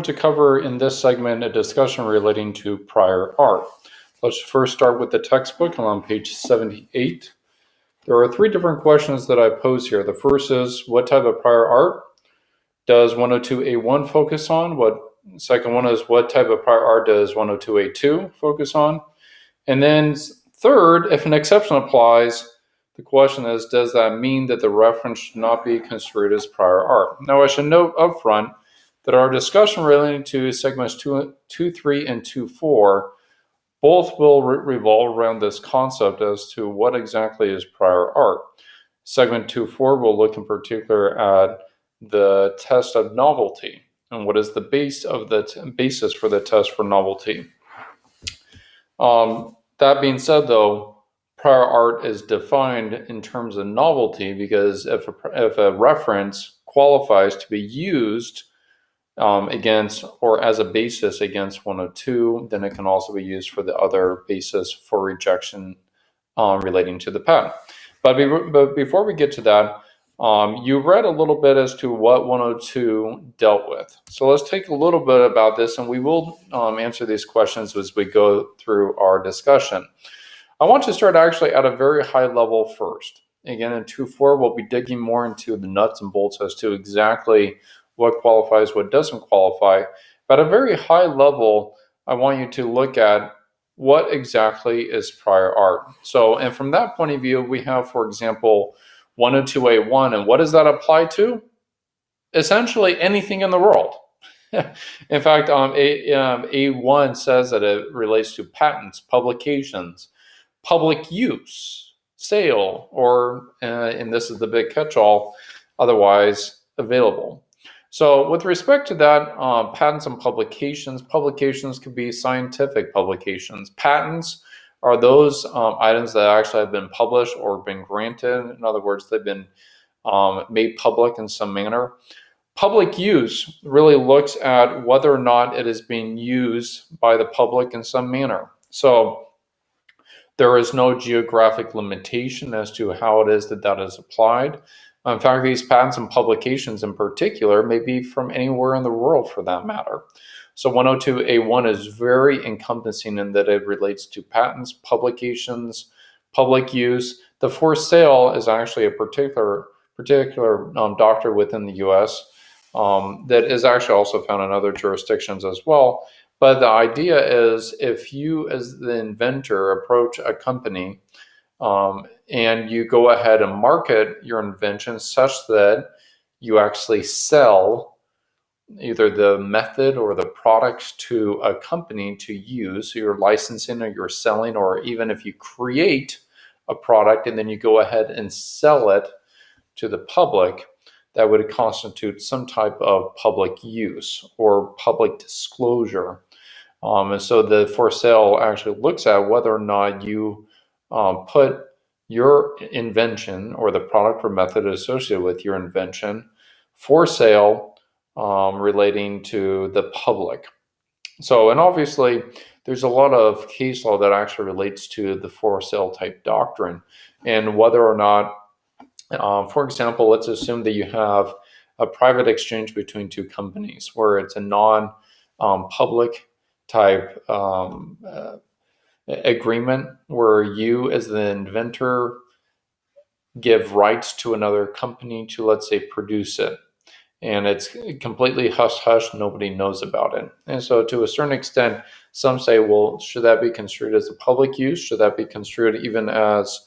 going to cover in this segment a discussion relating to prior art. Let's first start with the textbook. I'm on page 78. There are three different questions that I pose here. The first is, what type of prior art does 102A1 focus on? Second one is, what type of prior art does 102A2 focus on? And then third, if an exception applies, the question is, does that mean that the reference should not be construed as prior art? Now, I should note up front that our discussion relating to segments 2.3 and 2.4 both will revolve around this concept as to what exactly is prior art. Segment 2.4 will look in particular at the test of novelty and what is the basis for the test for novelty. That being said, though, prior art is defined in terms of novelty because if a reference qualifies to be used against or as a basis against 102, then it can also be used for the other basis for rejection relating to the patent. But before we get to that, you read a little bit as to what 102 dealt with. So let's take a little bit about this, and we will answer these questions as we go through our discussion. I want to start actually at a very high level first. Again, in 2.4, we'll be digging more into the nuts and bolts as to exactly what qualifies, what doesn't qualify. But at a very high level, I want you to look at what exactly is prior art. So, and from that point of view, we have, for example, 102A1, and what does that apply to? Essentially anything in the world. In fact, A1 says that it relates to patents, publications, public use, sale, or, and this is the big catch-all, otherwise available. So with respect to that, patents and publications could be scientific publications. Patents are those items that actually have been published or been granted. In other words, they've been made public in some manner. Public use really looks at whether or not it is being used by the public in some manner. So there is no geographic limitation as to how it is that is applied. In fact, these patents and publications in particular may be from anywhere in the world for that matter. So 102A1 is very encompassing in that it relates to patents, publications, public use. The for sale is actually a particular doctrine within the U.S. That is actually also found in other jurisdictions as well. But the idea is if you as the inventor approach a company and you go ahead and market your invention such that you actually sell either the method or the products to a company to use, so you're licensing or you're selling, or even if you create a product and then you go ahead and sell it to the public, that would constitute some type of public use or public disclosure. And so the for sale actually looks at whether or not you put your invention or the product or method associated with your invention for sale relating to the public. So, and obviously there's a lot of case law that actually relates to the for sale type doctrine and whether or not, for example, let's assume that you have a private exchange between two companies where it's a non-public type agreement where you as the inventor give rights to another company to, let's say, produce it. And it's completely hush-hush, nobody knows about it. And so to a certain extent, some say, well, should that be construed as a public use? Should that be construed even as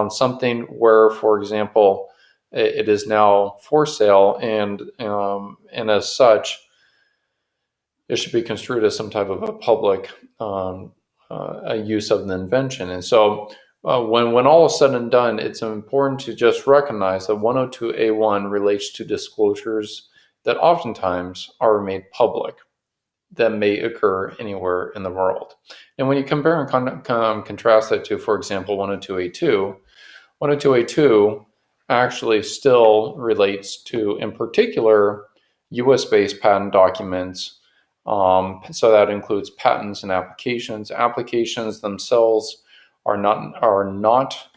something where, for example, it is now for sale and as such, it should be construed as some type of a public a use of the invention. And so when all is said and done, it's important to just recognize that 102A1 relates to disclosures that oftentimes are made public that may occur anywhere in the world. And when you compare and contrast that to, for example, 102A2, 102A2 actually still relates to, in particular, US-based patent documents. So that includes patents and applications. Applications themselves are not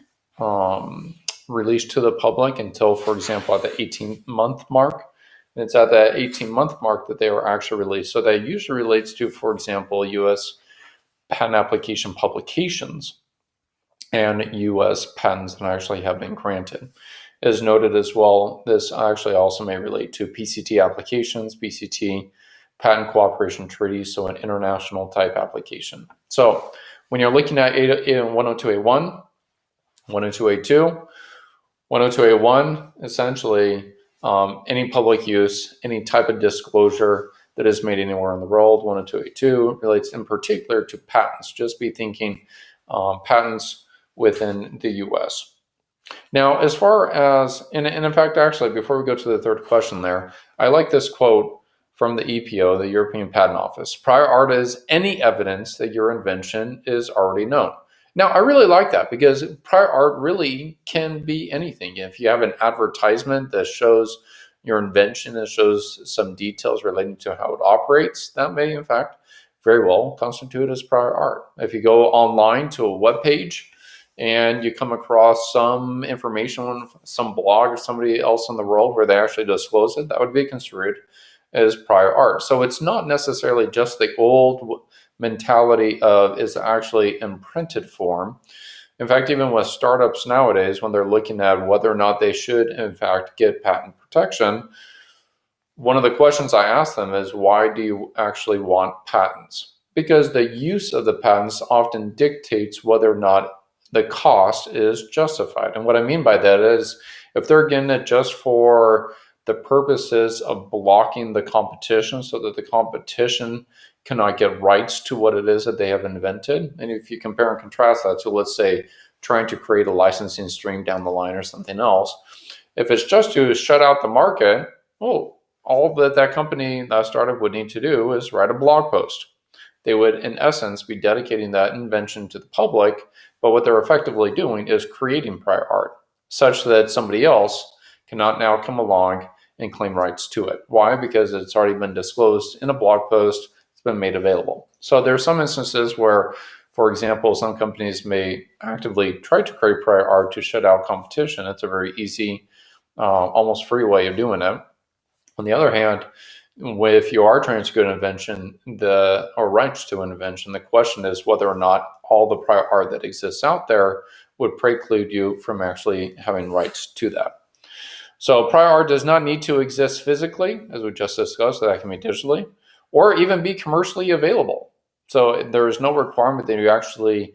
released to the public until, for example, at the 18-month mark. And it's at that 18-month mark that they were actually released. So that usually relates to, for example, U.S. patent application publications and U.S. patents that actually have been granted. As noted as well, this actually also may relate to PCT applications, PCT patent cooperation treaties, so an international type application. So when you're looking at 102A1, 102A2, 102A1, essentially any public use, any type of disclosure that is made anywhere in the world. 102A2 relates in particular to patents. Just be thinking patents within the US. Now, as far as, and in fact, actually, before we go to the third question there, I like this quote from the EPO, the European Patent Office. Prior art is any evidence that your invention is already known. Now, I really like that because prior art really can be anything. If you have an advertisement that shows your invention, that shows some details relating to how it operates, that may, in fact, very well constitute as prior art. If you go online to a web page and you come across some information on some blog of somebody else in the world where they actually disclose it, that would be construed as prior art. So it's not necessarily just the old mentality of is actually in printed form. In fact, even with startups nowadays, when they're looking at whether or not they should, in fact, get patent protection, one of the questions I ask them is, why do you actually want patents? Because the use of the patents often dictates whether or not the cost is justified. And what I mean by that is, if they're getting it just for the purposes of blocking the competition so that the competition cannot get rights to what it is that they have invented. And if you compare and contrast that to, let's say, trying to create a licensing stream down the line or something else, if it's just to shut out the market, well, all that company, that startup would need to do is write a blog post. They would, in essence, be dedicating that invention to the public, but what they're effectively doing is creating prior art, such that somebody else cannot now come along and claim rights to it. Why? Because it's already been disclosed in a blog post, it's been made available. So there are some instances where, for example, some companies may actively try to create prior art to shut out competition. It's a very easy, almost free way of doing it. On the other hand, if you are trying to get an invention or rights to an invention, the question is whether or not all the prior art that exists out there would preclude you from actually having rights to that. So prior art does not need to exist physically, as we just discussed, that can be digitally, or even be commercially available. So there is no requirement that you actually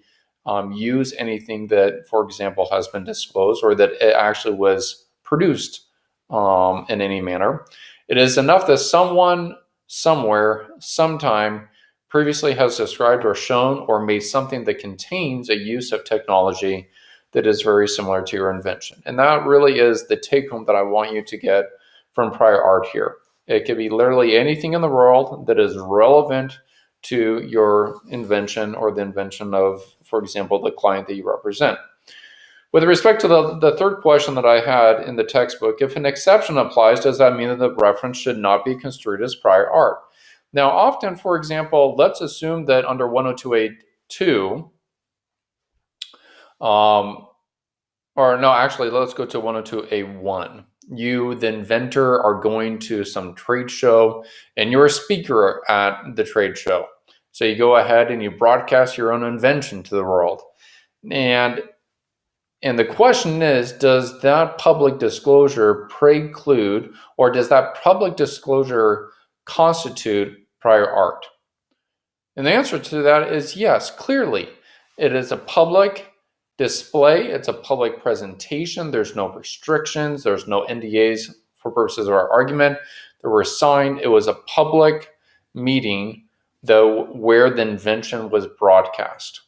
use anything that, for example, has been disclosed or that it actually was produced in any manner. It is enough that someone, somewhere, sometime previously has described or shown or made something that contains a use of technology that is very similar to your invention. And that really is the take home that I want you to get from prior art here. It could be literally anything in the world that is relevant to your invention or the invention of, for example, the client that you represent. With respect to the third question that I had in the textbook, if an exception applies, does that mean that the reference should not be construed as prior art? Now, often, for example, let's assume that under 102A2, let's go to 102A1. You, the inventor, are going to some trade show and you're a speaker at the trade show. So you go ahead and you broadcast your own invention to the world. And the question is, does that public disclosure preclude, or does that public disclosure constitute prior art? And the answer to that is yes, clearly. It is a public display, it's a public presentation, there's no restrictions, there's no NDAs for purposes of our argument. They were signed, it was a public meeting though where the invention was broadcast.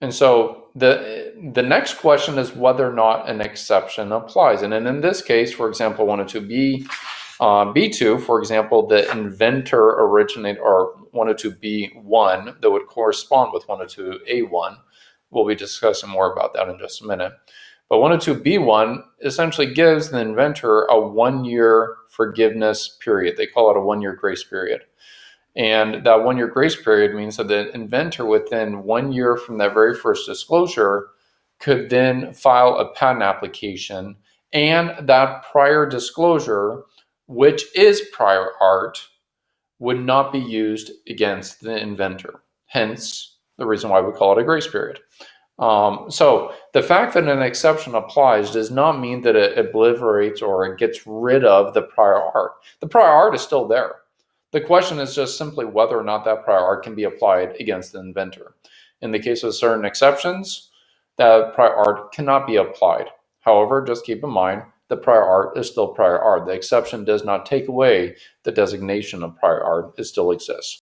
And so the next question is whether or not an exception applies. And then in this case, for example, 102B2, for example, the inventor originate, or 102B1 that would correspond with 102A1. We'll be discussing more about that in just a minute. But 102B1 essentially gives the inventor a 1-year forgiveness period. They call it a 1-year grace period. And that 1-year grace period means that the inventor within 1 year from that very first disclosure could then file a patent application, and that prior disclosure which is prior art, would not be used against the inventor. Hence, the reason why we call it a grace period. So the fact that an exception applies does not mean that it obliterates or it gets rid of the prior art. The prior art is still there. The question is just simply whether or not that prior art can be applied against the inventor. In the case of certain exceptions, that prior art cannot be applied. However, just keep in mind, the prior art is still prior art. The exception does not take away the designation of prior art. It still exists.